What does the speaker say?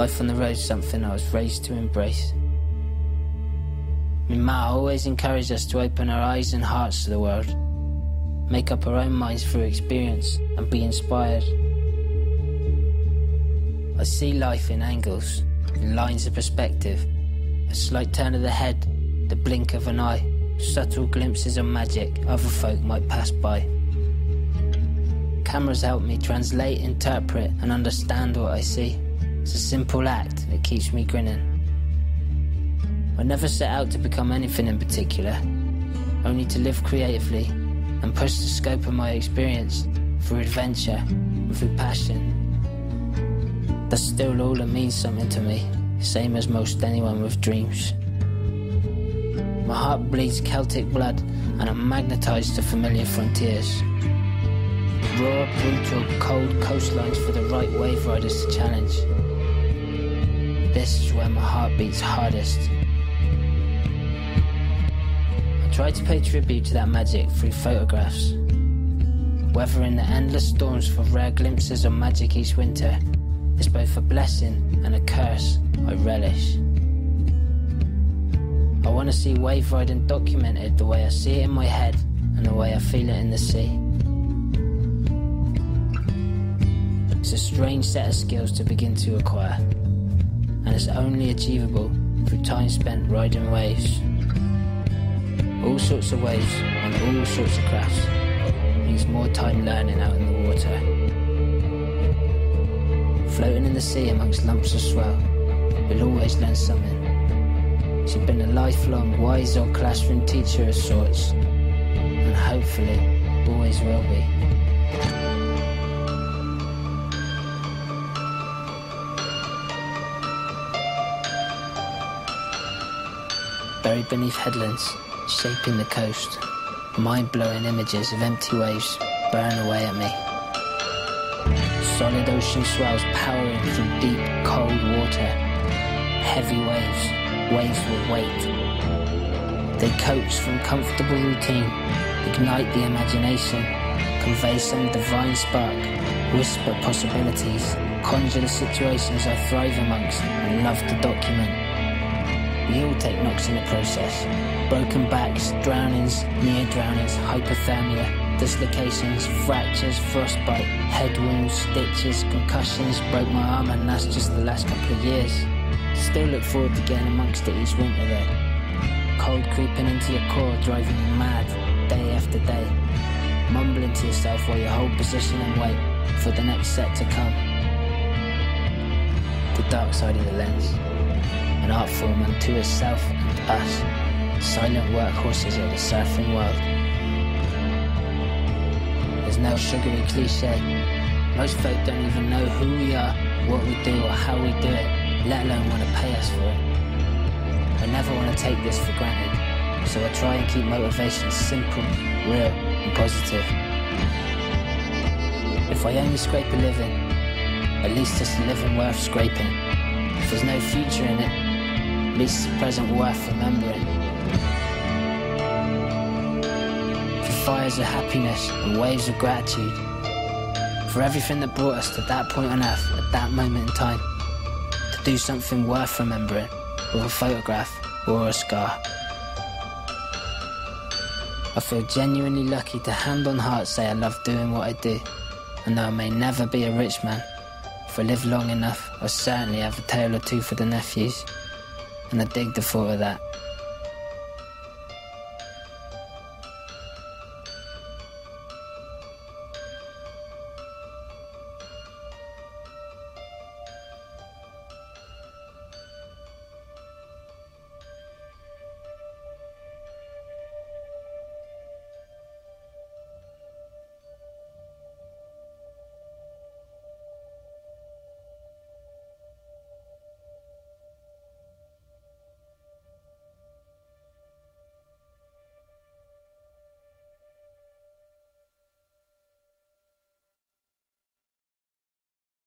Life on the road's something I was raised to embrace. My ma always encouraged us to open our eyes and hearts to the world, make up our own minds through experience and be inspired. I see life in angles, in lines of perspective, a slight turn of the head, the blink of an eye, subtle glimpses of magic other folk might pass by. Cameras help me translate, interpret and understand what I see. It's a simple act that keeps me grinning. I never set out to become anything in particular, only to live creatively and push the scope of my experience through adventure and through passion. That's still all that means something to me, same as most anyone with dreams. My heart bleeds Celtic blood and I'm magnetised to familiar frontiers. Raw, brutal, cold coastlines for the right wave riders to challenge. This is where my heart beats hardest. I try to pay tribute to that magic through photographs. Weathering the endless storms for rare glimpses of magic each winter is both a blessing and a curse I relish. I want to see wave riding documented the way I see it in my head and the way I feel it in the sea. It's a strange set of skills to begin to acquire, and it's only achievable through time spent riding waves. All sorts of waves on all sorts of crafts means more time learning out in the water. Floating in the sea amongst lumps of swell, you'll always learn something. She's been a lifelong wise old classroom teacher of sorts, and hopefully always will be. Buried beneath headlands, shaping the coast, mind-blowing images of empty waves burn away at me. Solid ocean swells powering through deep, cold water. Heavy waves, waves with weight. They coax from comfortable routine, ignite the imagination, convey some divine spark, whisper possibilities, conjure the situations I thrive amongst and love to document. We all take knocks in the process. Broken backs, drownings, near drownings, hypothermia, dislocations, fractures, frostbite, head wounds, stitches, concussions. Broke my arm and that's just the last couple of years. Still look forward to getting amongst it each winter though. Cold creeping into your core, driving you mad, day after day. Mumbling to yourself while you hold position and wait for the next set to come. The dark side of the lens. An art form unto itself and us, silent workhorses of the surfing world. There's no sugary cliche. Most folk don't even know who we are, what we do or how we do it, let alone want to pay us for it. I never want to take this for granted, so I try and keep motivation simple, real and positive. If I only scrape a living, at least it's a living worth scraping. If there's no future in it, at least it's a present worth remembering. For fires of happiness and waves of gratitude, for everything that brought us to that point on earth at that moment in time, to do something worth remembering with a photograph or a scar. I feel genuinely lucky to hand on heart say I love doing what I do, and though I may never be a rich man, if I live long enough, I'll certainly have a tale or two for the nephews. And I dig the thought of that.